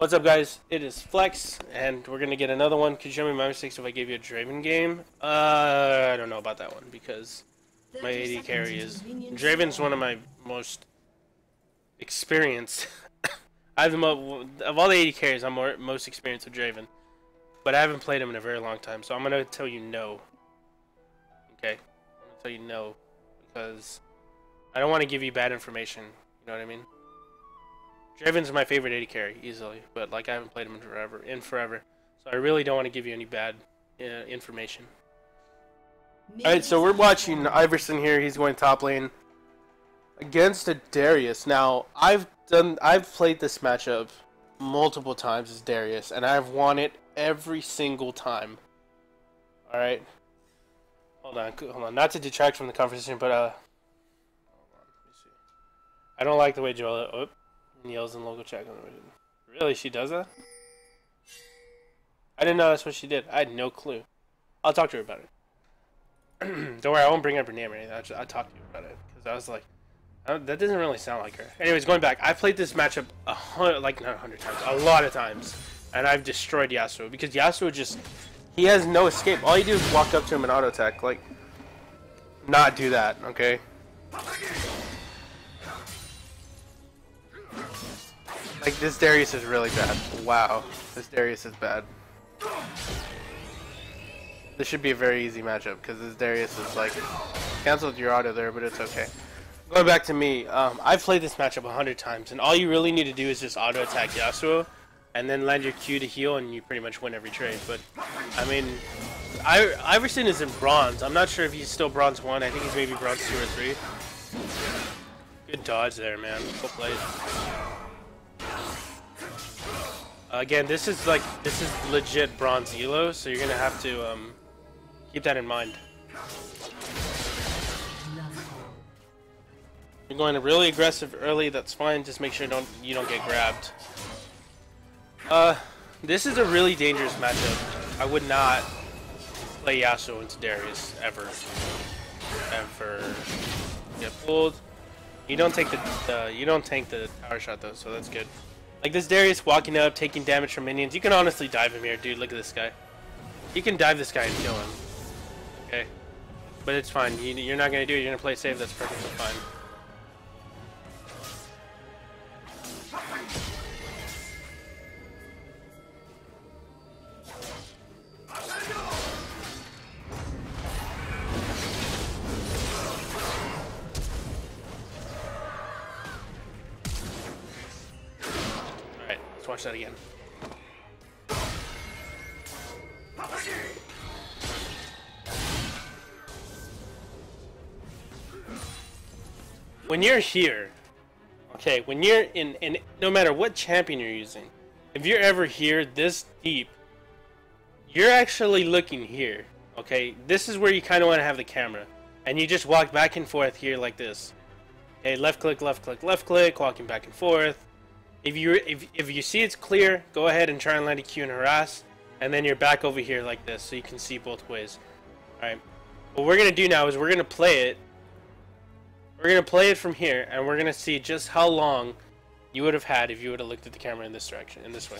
What's up, guys? It is Flex, and we're gonna get another one. Could you show me my mistakes if I gave you a Draven game? I don't know about that one because my AD carry is Draven's one of my most experienced. I have of all the AD carries, I'm most experienced with Draven, but I haven't played him in a very long time, so I'm gonna tell you no. Okay, I'm gonna tell you no because I don't want to give you bad information. You know what I mean? Draven's my favorite AD carry, easily, but like I haven't played him in forever, so I really don't want to give you any bad information. Alright, so we're watching Iverson here. He's going top lane against a Darius. Now, I've played this matchup multiple times as Darius, and I've won it every single time. Alright. Hold on. Not to detract from the conversation, but hold on, let me see. I don't like the way Joel yells in local chat. Really? She does that? I didn't know that's what she did. I had no clue. I'll talk to her about it. Don't worry, I won't bring up her name or anything. I'll talk to you about it. Because I was like, that doesn't really sound like her. Anyways, going back. I've played this matchup not 100 times. A lot of times. And I've destroyed Yasuo. Because Yasuo just... He has no escape. All you do is walk up to him and auto attack. Like, not do that, okay? Like, this Darius is really bad. Wow. This Darius is bad. This should be a very easy matchup, because this Darius is like... Cancelled your auto there, but it's okay. Going back to me, I've played this matchup 100 times, and all you really need to do is just auto attack Yasuo, and then land your Q to heal, and you pretty much win every trade. But, I mean... Iverson is in bronze. I'm not sure if he's still bronze 1. I think he's maybe bronze 2 or 3. Good dodge there, man. Well played. Again, this is legit bronze elo, so you're gonna have to keep that in mind. You're going really aggressive early. That's fine. Just make sure you don't get grabbed. This is a really dangerous matchup. I would not play Yasuo into Darius ever. Get pulled. You don't take the tower shot though, so that's good. Like this Darius walking up, taking damage from minions. You can honestly dive him here, dude. Look at this guy. You can dive this guy and kill him. Okay. But it's fine. You're not going to do it. You're going to play safe. That's perfectly fine. Let's watch that again. When you're here, okay, when you're in no matter what champion you're using, if you're ever here this deep, you're actually looking here, okay? This is where you kind of want to have the camera, and you just walk back and forth here like this. Okay, left click, walking back and forth. If you see it's clear, go ahead and try and land a Q and harass, and then you're back over here like this, so you can see both ways. Alright, what we're gonna do now is we're gonna play it. We're gonna play it from here, and we're gonna see just how long you would have had if you would have looked at the camera in this direction, in this way.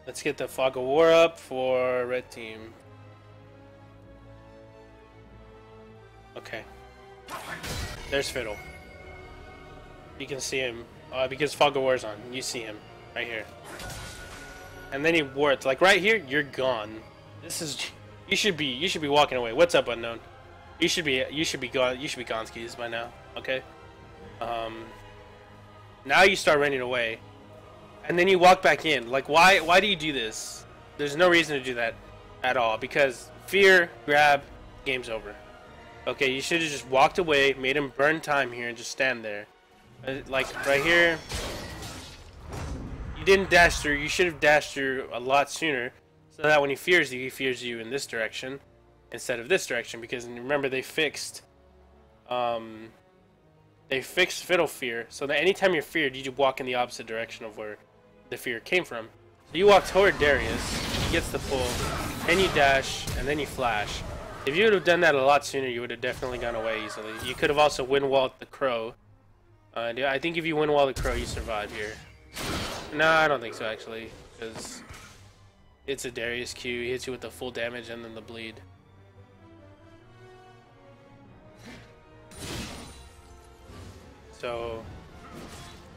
Let's get the Fog of War up for red team. Okay. There's Fiddle. You can see him because Fog of War's on. You see him right here, and then he wards like right here. You're gone. This is you should be walking away. What's up, unknown? You should be gone. You should be gone skis by now. Okay. Now you start running away, and then you walk back in. Like why do you do this? There's no reason to do that at all because fear, grab, game's over. Okay, you should have just walked away, made him burn time here, and just stand there. Like, right here, you didn't dash through. You should have dashed through a lot sooner, so that when he fears you in this direction, instead of this direction, because remember, they fixed Fiddle Fear, so that anytime you're feared, you just walk in the opposite direction of where the fear came from. So you walk toward Darius, he gets the pull, then you dash, and then you flash. If you would have done that a lot sooner, you would have definitely gone away easily. You could have also wind walled the crow, Yeah, I think if you win while the crow, you survive here. No, I don't think so actually, because it's a Darius Q. He hits you with the full damage and then the bleed. So,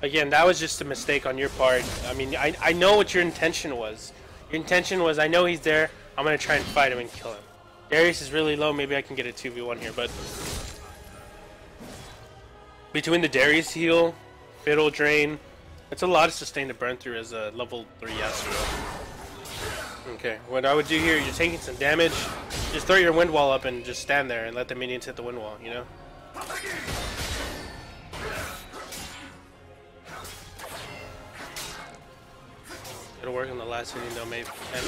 again, that was just a mistake on your part. I mean, I know what your intention was. Your intention was, I know he's there, I'm going to try and fight him and kill him. Darius is really low, maybe I can get a 2v1 here, but between the Darius heal, Fiddle Drain, it's a lot of sustain to burn through as a level 3 Yasuo. Okay, what I would do here, you're taking some damage, just throw your wind wall up and just stand there and let the minions hit the wind wall, you know? It'll work on the last inning though, maybe. And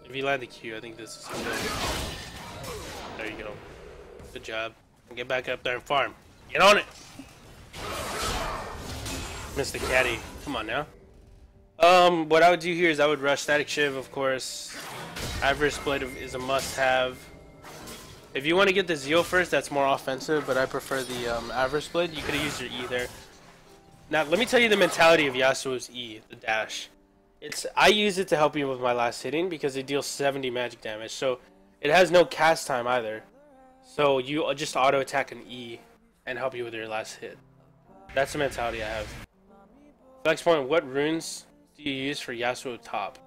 if you land the Q, I think this is good. There you go. Good job. Get back up there and farm. Get on it! Missed the caddy. Come on now. What I would do here is I would rush Static Shiv, of course. Average Split is a must-have. If you want to get the Zeal first, that's more offensive, but I prefer the Average Split. You could have used your E there. Now, let me tell you the mentality of Yasuo's E, the dash. I use it to help you with my last hitting because it deals 70 magic damage, so it has no cast time either. So you just auto attack an E and help you with your last hit. That's the mentality I have. Flexpoint, what runes do you use for Yasuo top?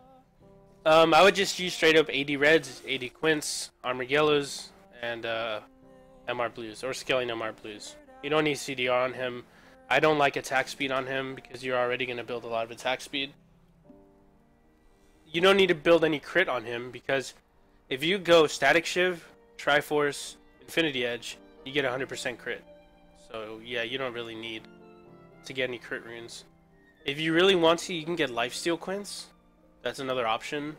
I would just use straight up AD reds, AD quints, armor yellows, and MR blues, or scaling MR blues. You don't need CDR on him. I don't like attack speed on him because you're already going to build a lot of attack speed. You don't need to build any crit on him because if you go Static Shiv, Triforce, Infinity Edge, you get 100% crit. So yeah, you don't really need to get any crit runes. If you really want to, you can get Lifesteal Quints. That's another option.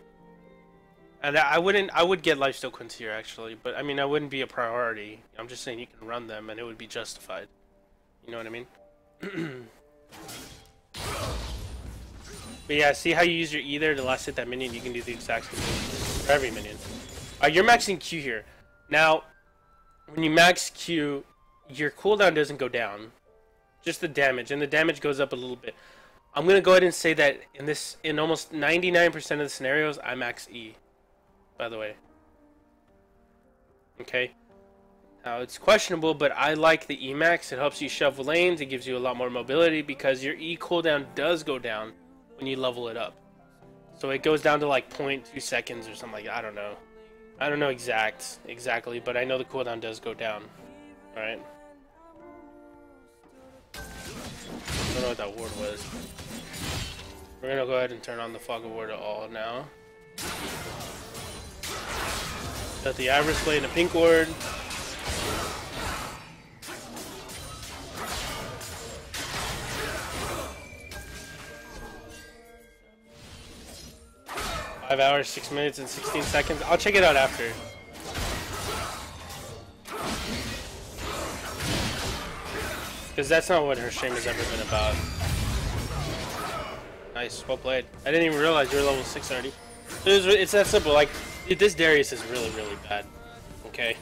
And I would get Lifesteal Quints here actually, but I mean, I wouldn't be a priority. I'm just saying you can run them and it would be justified. You know what I mean? But yeah, see how you use your E there to last hit that minion? You can do the exact same thing for every minion. You're maxing Q here. Now, when you max Q, your cooldown doesn't go down. Just the damage, and the damage goes up a little bit. I'm going to go ahead and say that in almost 99% of the scenarios, I max E, by the way. Okay. Now, it's questionable, but I like the E max. It helps you shove lanes. It gives you a lot more mobility because your E cooldown does go down when you level it up. So it goes down to like 0.2 seconds or something like that. I don't know. I don't know exactly, but I know the cooldown does go down. Alright. I don't know what that ward was. We're gonna go ahead and turn on the Fog of War to all now. Got the Average Blade and a pink ward. Five hours, 6 minutes, and 16 seconds. I'll check it out after. Because that's not what her stream has ever been about. Nice, well played. I didn't even realize you were level 6 already. It's that simple. Like, this Darius is really, really bad. Okay?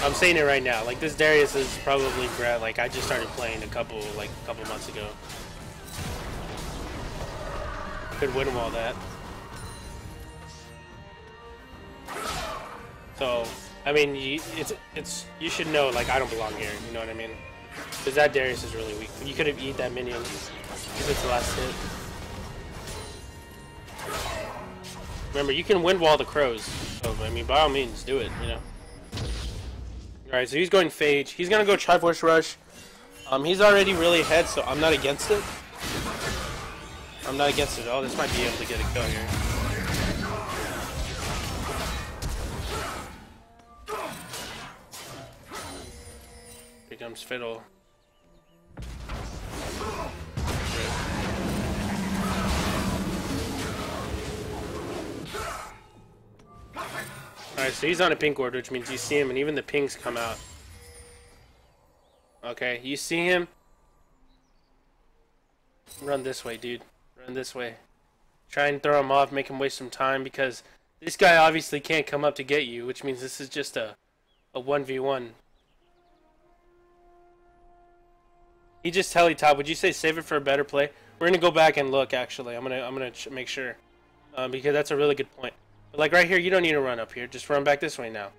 I'm saying it right now. Like, this Darius is probably like I just started playing a couple months ago. Could win him all that. So, I mean, you should know, like, I don't belong here. You know what I mean? Because that Darius is really weak. You could have eaten that minion if it's the last hit. Remember, you can wind wall the crows. So, I mean, by all means, do it, you know. Alright, so he's going Phage. He's going to go Triforce Rush. He's already really ahead, so I'm not against it. I'm not against it at all. This might be able to get a kill here. Here comes Fiddle. Alright, so he's on a pink ward, which means you see him and even the pings come out. Okay, you see him? Run this way, dude. Run this way. Try and throw him off, make him waste some time because This guy obviously can't come up to get you, which means this is just a 1v1. He just top. Would you say save it for a better play? We're gonna go back and look. Actually, I'm gonna make sure because that's a really good point. But like right here, you don't need to run up here. Just run back this way now.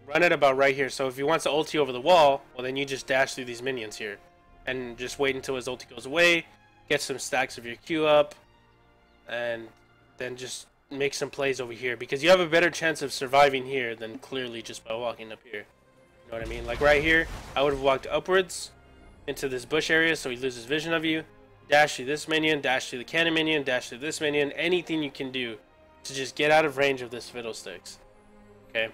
Run it about right here. So if he wants to ulti over the wall, well then you just dash through these minions here, and just wait until his ulti goes away. Get some stacks of your Q up, and then just make some plays over here because you have a better chance of surviving here than clearly just by walking up here. You know what I mean? Like right here, I would have walked upwards into this bush area so he loses vision of you. Dash to this minion, dash to the cannon minion, dash to this minion. Anything you can do to just get out of range of this fiddlesticks. Okay.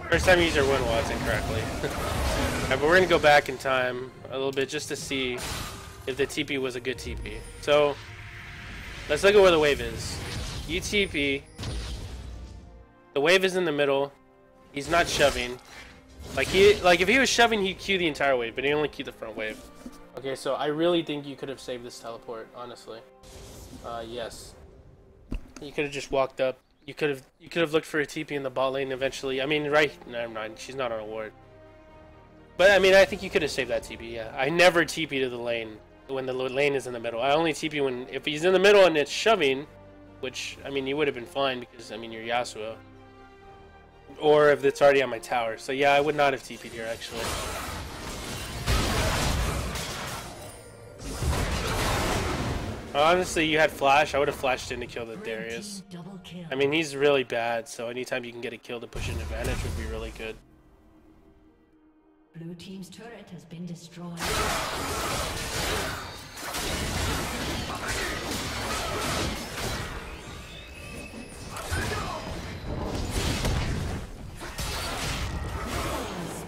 First time you use your win wads incorrectly. Right, but we're gonna go back in time a little bit just to see if the TP was a good TP. So let's look at where the wave is. You TP. The wave is in the middle. He's not shoving. Like if he was shoving, he'd Q the entire wave, but he only Q the front wave. Okay, so I really think you could have saved this teleport, honestly. Yes. You could have just walked up. You could have looked for a TP in the bot lane eventually. I mean, right? Never mind. She's not on a ward. But I mean, I think you could have saved that TP. Yeah. I never TP to the lane when the lane is in the middle. I only TP when if he's in the middle and it's shoving, which I mean, you would have been fine because I mean you're Yasuo. Or if it's already on my tower. So yeah, I would not have TP'd here actually. Honestly, you had flash. I would have flashed in to kill the Darius. I mean, he's really bad, so anytime you can get a kill to push an advantage would be really good. Blue team's turret has been destroyed.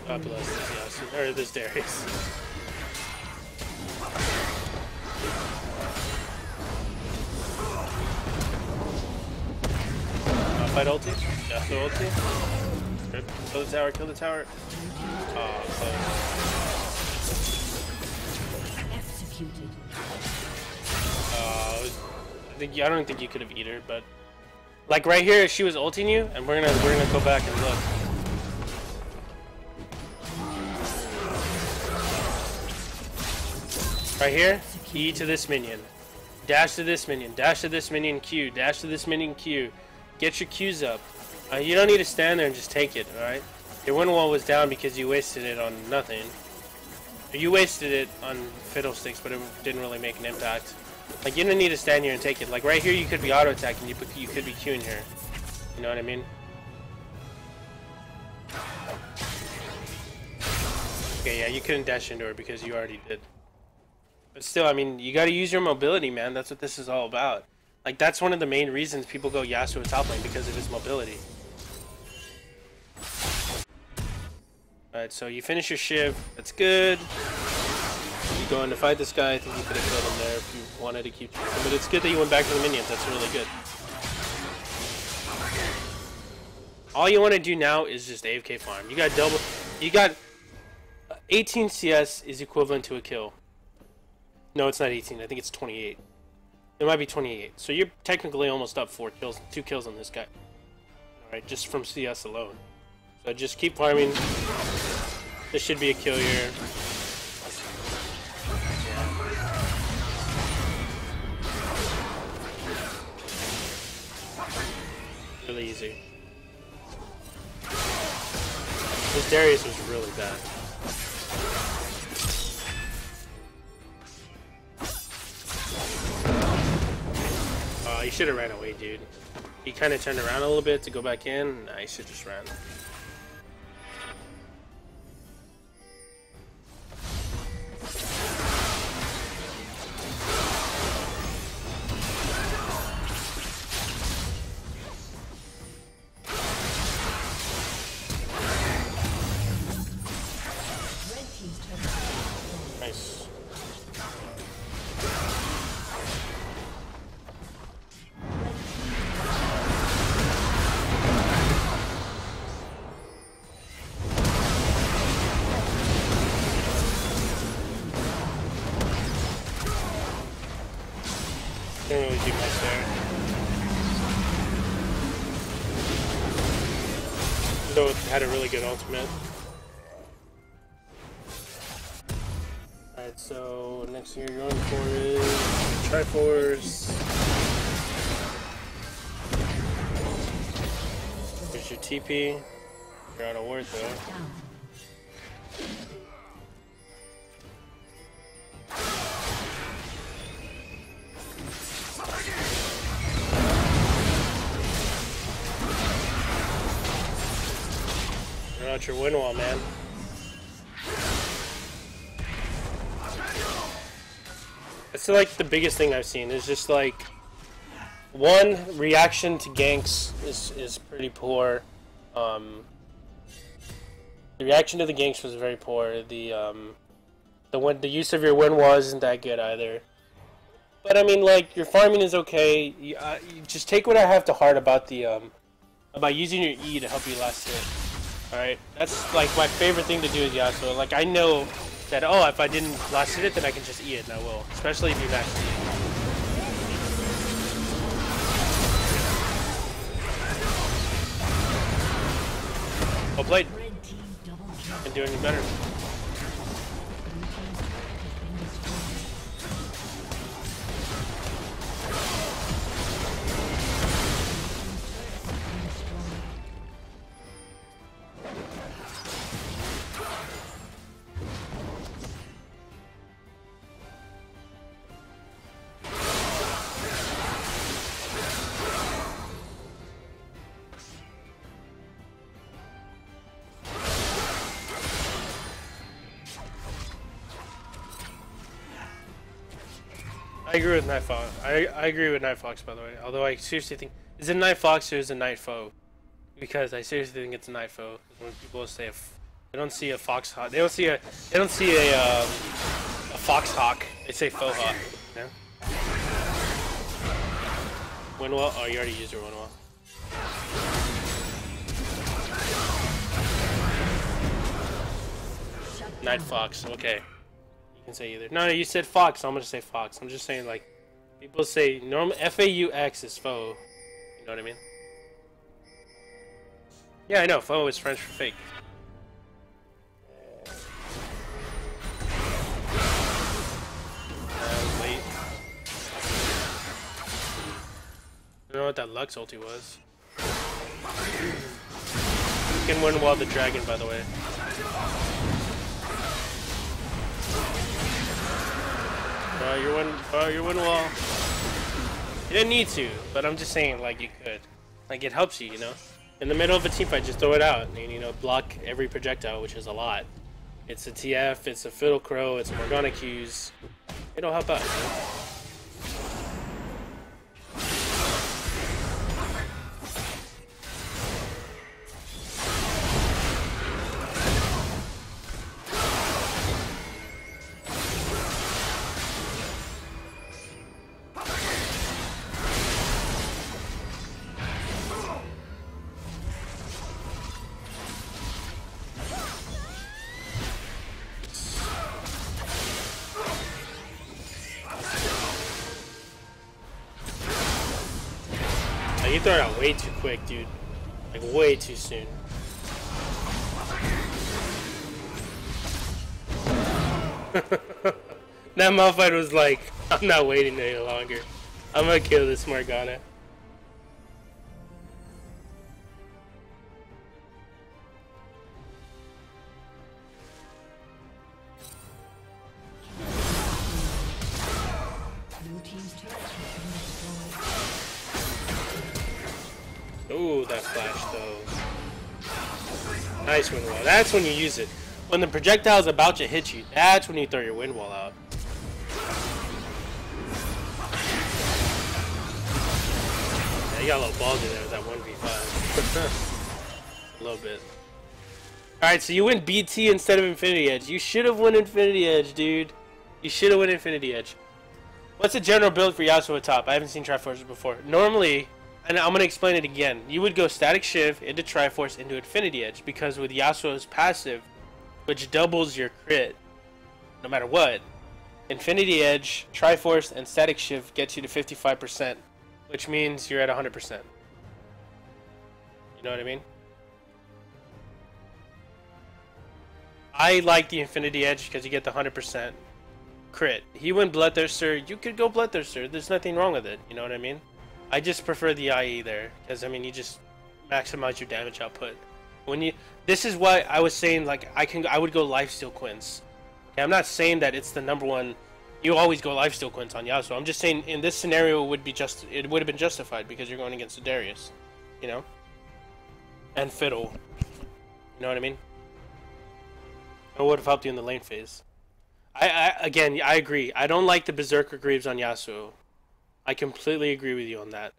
God bless this Yasuo, or this Darius. Fight ulti? Yasuo ulti? Rip. Kill the tower, kill the tower. Oh, close. Executed. I don't think you could have eaten her, but like right here, she was ulting you, and we're gonna go back and look. Right here, E to this minion, dash to this minion, dash to this minion, Q, dash to this minion, Q. Get your Qs up. You don't need to stand there and just take it, alright? Your win wall was down because you wasted it on nothing. You wasted it on fiddlesticks, but it didn't really make an impact. Like, you don't need to stand here and take it. Like, right here you could be auto-attacking, you could be Qing here. You know what I mean? Okay, yeah, you couldn't dash into her because you already did. But still, I mean, you gotta use your mobility, man. That's what this is all about. Like, that's one of the main reasons people go Yasuo top lane, because of his mobility. Alright, so you finish your Shiv. That's good. You go in to fight this guy. I think you could have killed him there if you wanted to keep... But it's good that you went back to the minions. That's really good. All you want to do now is just AFK farm. You got double... You got... 18 CS is equivalent to a kill. No, it's not 18. I think it's 28. It might be 28. So you're technically almost up 4 kills, 2 kills on this guy. Alright, just from CS alone. So just keep farming. This should be a kill here. Really easy. This Darius was really bad. He should have ran away, dude. He kind of turned around a little bit to go back in. Nah, he should just ran. Nice. Yasuo had a really good ultimate. Alright, so next thing you're going for is Triforce. Here's your TP. You're out of ward though. You're out your win wall, man. That's like the biggest thing I've seen. Is just like one, reaction to ganks is pretty poor. The reaction to the ganks was very poor. The use of your win wall isn't that good either. But I mean, like, your farming is okay. You just take what I have to heart about the about using your E to help you last hit. All right, that's like my favorite thing to do with Yasuo. Like, I know that, oh, if I didn't last hit it, then I can just E it, and I will. Especially if you max E. Well played. Can do any better. I agree with Night Fox. I agree with Night Fox, by the way. Although I seriously think, is it Night Fox or is it Night Foe? Because I seriously think it's a Night Foe. When people say they don't see a fox hawk, they don't see a fox hawk. They say faux hawk. Yeah. Windwall. Oh, you already used your windwall. Night Fox. Okay. Say either. No, you said fox, so I'm gonna say fox. I'm just saying, like, people say normal FAUX is faux. You know what I mean? Yeah, I know. Faux is French for fake. Late. I don't know what that Lux ulti was. You can win while the dragon, by the way. Your win wall. You didn't need to, but I'm just saying, like, you could. Like, it helps you, you know? In the middle of a team fight, just throw it out and, you know, block every projectile, which is a lot. It's a TF, it's a Fiddle Crow, it's a Morgana Q's. It'll help out, you know? You throw it out way too quick, dude. Like, way too soon. That Malphite was like, I'm not waiting any longer. I'm gonna kill this Morgana. Ooh, that flash though. Nice wind wall. That's when you use it. When the projectile is about to hit you, that's when you throw your wind wall out. Yeah, you got a little ballsy there with that 1v5. A little bit. Alright, so you win BT instead of Infinity Edge. You should have won Infinity Edge, dude. You should have won Infinity Edge. What's the general build for Yasuo at top? I haven't seen Triforce before. Normally, and I'm going to explain it again. You would go Static Shiv into Triforce into Infinity Edge, because with Yasuo's passive, which doubles your crit, no matter what, Infinity Edge, Triforce, and Static Shiv gets you to 55%, which means you're at 100%. You know what I mean? I like the Infinity Edge because you get the 100% crit. He went Bloodthirster. You could go Bloodthirster. There's nothing wrong with it. You know what I mean? I just prefer the IE there because I mean you just maximize your damage output. When you, this is why I was saying like I would go Lifesteal Quints. Okay, I'm not saying that it's the number one. You always go Lifesteal Quints on Yasuo. I'm just saying in this scenario it would have been justified because you're going against the Darius, you know, and Fiddle. You know what I mean? It would have helped you in the lane phase. Again, I agree. I don't like the Berserker Greaves on Yasuo. I completely agree with you on that.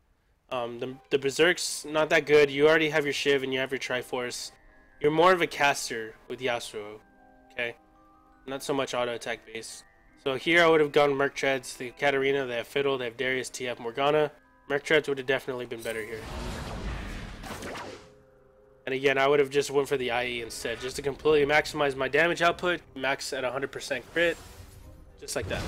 The Berserk's not that good. You already have your Shiv and you have your Triforce. You're more of a caster with Yasuo, okay? Not so much auto attack base. So here I would have gone Merc Treads, the Katarina, they have Fiddle, they have Darius, TF, Morgana. Merc Treads would have definitely been better here. And again, I would have just went for the IE instead, just to completely maximize my damage output, max at 100% crit, just like that.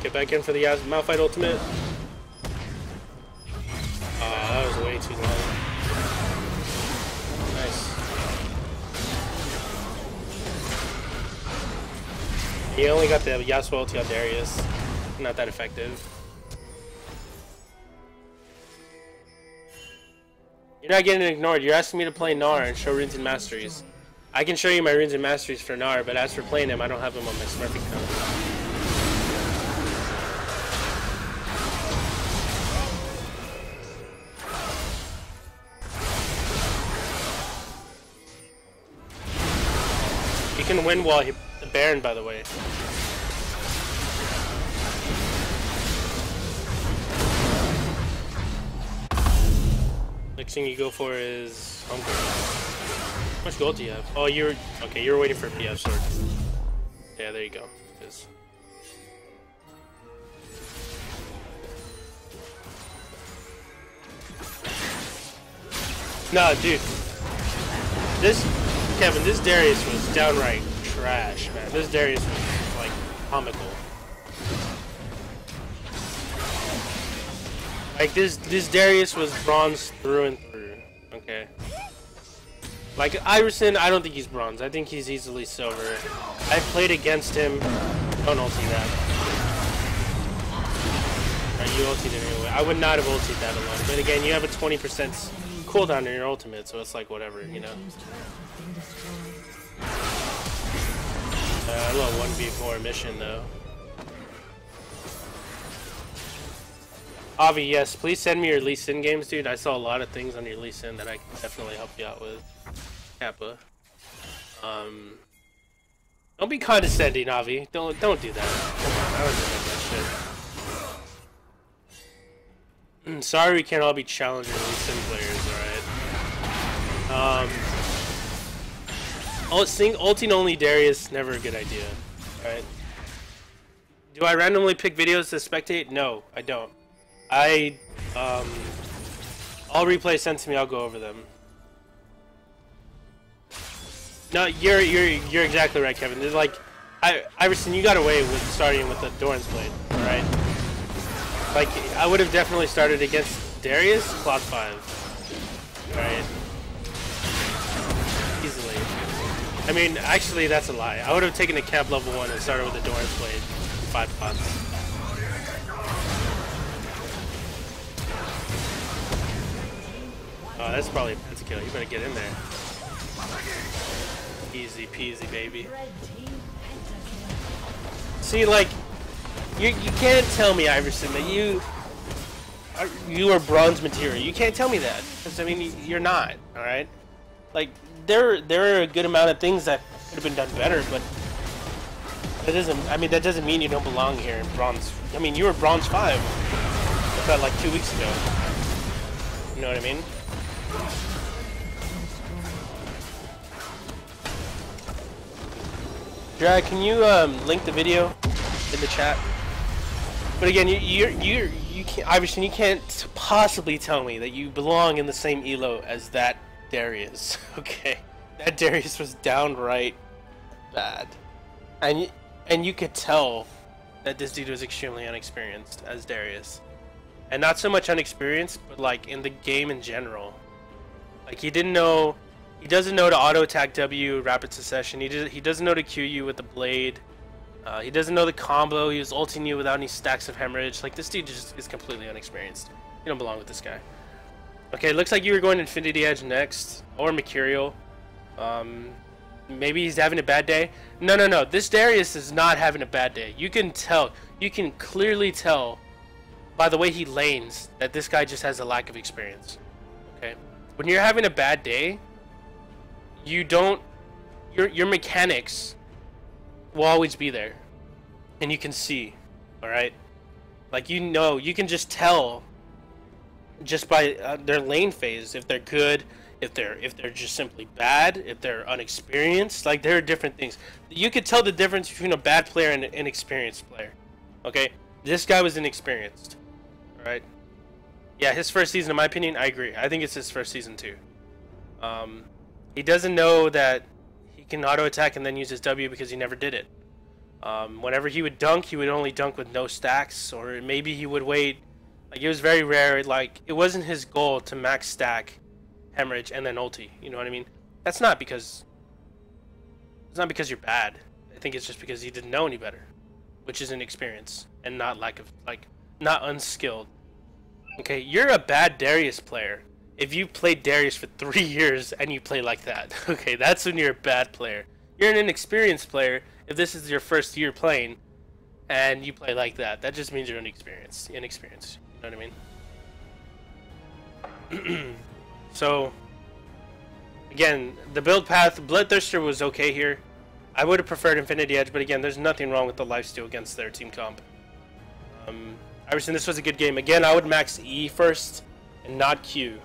Get back in for the Malphite ultimate. That was way too long. Nice. He only got the Yasuo ulti on Darius. Not that effective. You're not getting ignored. You're asking me to play Gnar and show runes and masteries. I can show you my runes and masteries for Gnar, but as for playing him, I don't have him on my Smurf account. He can win while he the Baron, by the way. Next thing you go for is Hunger. How much gold do you have? Oh, you're okay. You're waiting for a PF sword. Yeah, there you go. No, dude. Kevin, this Darius was downright trash, man. This Darius was, like, comical. Like, this Darius was bronze through and through, okay? Like, Iverson, I don't think he's bronze. I think he's easily silver. I played against him. Don't ulti that. Right, you ultied it anyway. I would not have ultied that alone. But again, you have a 20% cooldown in your ultimate, so it's like whatever, you know? I love 1v4 mission though. Avi, yes, please send me your Lee Sin games, dude. I saw a lot of things on your Lee Sin that I can definitely help you out with. Kappa. Don't be condescending, Avi. Don't do that. I don't do that shit. Sorry we can't all be challenger Lee Sin players, alright? Ulting only Darius, never a good idea. Alright. Do I randomly pick videos to spectate? No, I don't. All replays sent to me, I'll go over them. No, you're exactly right, Kevin. There's like, Iverson, you got away with starting with the Doran's Blade, right? Like, I would have definitely started against Darius, Cloud 5, right? Easily. I mean, actually, that's a lie. I would have taken a camp level 1 and started with the Doran's Blade, 5 pots. Oh, that's probably a pentakill. You better get in there. Easy peasy, baby. See, like, you can't tell me, Iverson, that you are bronze material. You can't tell me that, because I mean, you're not. All right, like there are a good amount of things that could have been done better, but that doesn't. I mean, that doesn't mean you don't belong here in bronze. I mean, you were bronze 5 about like 2 weeks ago. You know what I mean? Drag, can you link the video in the chat? But again, you can't, Iverson, you can't possibly tell me that you belong in the same elo as that Darius. Okay, that Darius was downright bad, and you could tell that this dude was extremely unexperienced as Darius. And not so much unexperienced, but like in the game in general. Like he doesn't know to auto attack W rapid succession. He doesn't know to Q you with the blade. He doesn't know the combo. He was ulting you without any stacks of hemorrhage. Like this dude just is completely unexperienced. You don't belong with this guy. Okay, looks like you were going Infinity Edge next, or Mercurial. Maybe he's having a bad day. No. This Darius is not having a bad day. You can tell. You can clearly tell by the way he lanes that this guy just has a lack of experience. Okay, when you're having a bad day, you don't. Your mechanics will always be there, and you can see. All right, like you know, you can just tell just by their lane phase if they're good. If they're just simply bad, if they're unexperienced, like there are different things. You could tell the difference between a bad player and an inexperienced player. Okay, this guy was inexperienced. All right, yeah, his first season, in my opinion, I agree. I think it's his first season too. He doesn't know that he can auto attack and then use his W because he never did it. Whenever he would dunk, he would only dunk with no stacks, or maybe he would wait. Like it was very rare. Like it wasn't his goal to max stack hemorrhage and then ulti, you know what I mean? It's not because you're bad. I think it's just because he didn't know any better, which is inexperience and not lack of, like, not unskilled. Okay, you're a bad Darius player if you played Darius for 3 years and you play like that. Okay, that's when you're a bad player. You're an inexperienced player if this is your first year playing and you play like that. That just means you're inexperienced. You know what I mean? So, again, the build path, Bloodthirster was okay here. I would have preferred Infinity Edge, but again, there's nothing wrong with the lifesteal against their team comp. Iverson, this was a good game. Again, I would max E first and not Q.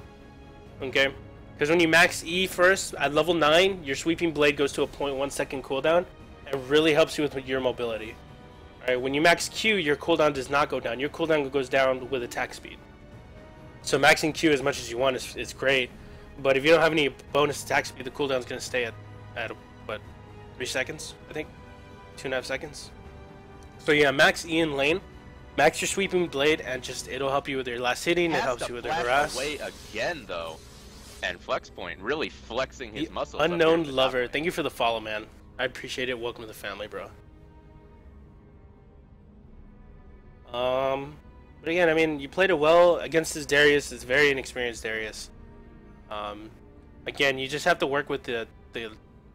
Okay? Because when you max E first, at level 9, your Sweeping Blade goes to a 0.1 second cooldown. It really helps you with your mobility. Alright, when you max Q, your cooldown does not go down. Your cooldown goes down with attack speed. So maxing Q as much as you want is great, but if you don't have any bonus attack speed, the cooldown is going to stay at what, 3 seconds, I think? 2.5 seconds? So yeah, max E in lane, max your Sweeping Blade, and just, it'll help you with your last hitting, it helps you with your harass. Away again, though, and Flexpoint really flexing his muscles. Unknown Lover, thank you for the follow, man. I appreciate it. Welcome to the family, bro. But again, I mean, you played it well against this Darius. It's very inexperienced Darius. Again, you just have to work with the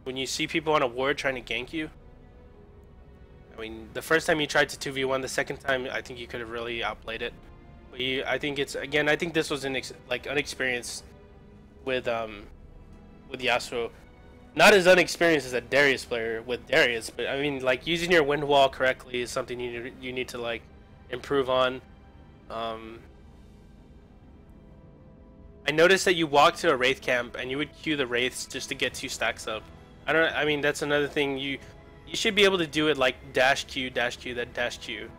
when you see people on a ward trying to gank you. I mean, the first time you tried to 2v1, the second time I think you could have really outplayed it. But I think it's, again, I think this was unexperienced with Yasuo. Not as unexperienced as a Darius player with Darius, but I mean, like, using your wind wall correctly is something you need to, like, improve on. I noticed that you walk to a Wraith camp and you would queue the Wraiths just to get 2 stacks up. I mean, that's another thing. You should be able to do it like dash Q, then dash Q.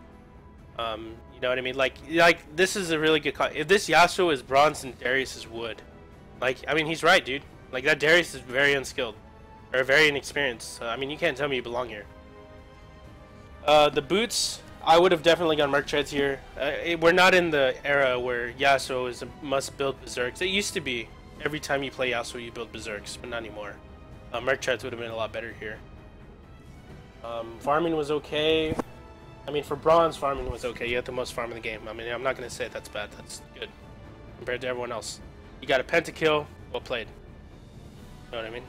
You know what I mean? Like this is a really good call. If this Yasuo is bronze and Darius is wood, like, I mean, he's right, dude. Like, that Darius is very unskilled or very inexperienced. I mean, you can't tell me you belong here. The boots, I would have definitely gone Merc Treads here. We're not in the era where Yasuo is a must build Berserks. It used to be every time you play Yasuo you build Berserks, but not anymore. Merc Treads would have been a lot better here. Farming was okay. I mean, for bronze, farming was okay. You had the most farm in the game. I mean, I'm not going to say that's bad. That's good compared to everyone else. You got a pentakill. Well played. You know what I mean?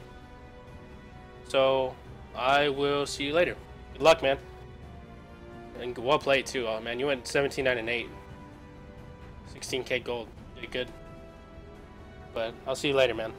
So, I will see you later. Good luck, man. And well played, too. Oh, man, you went 17-9-8. 16k gold. Did good. But I'll see you later, man.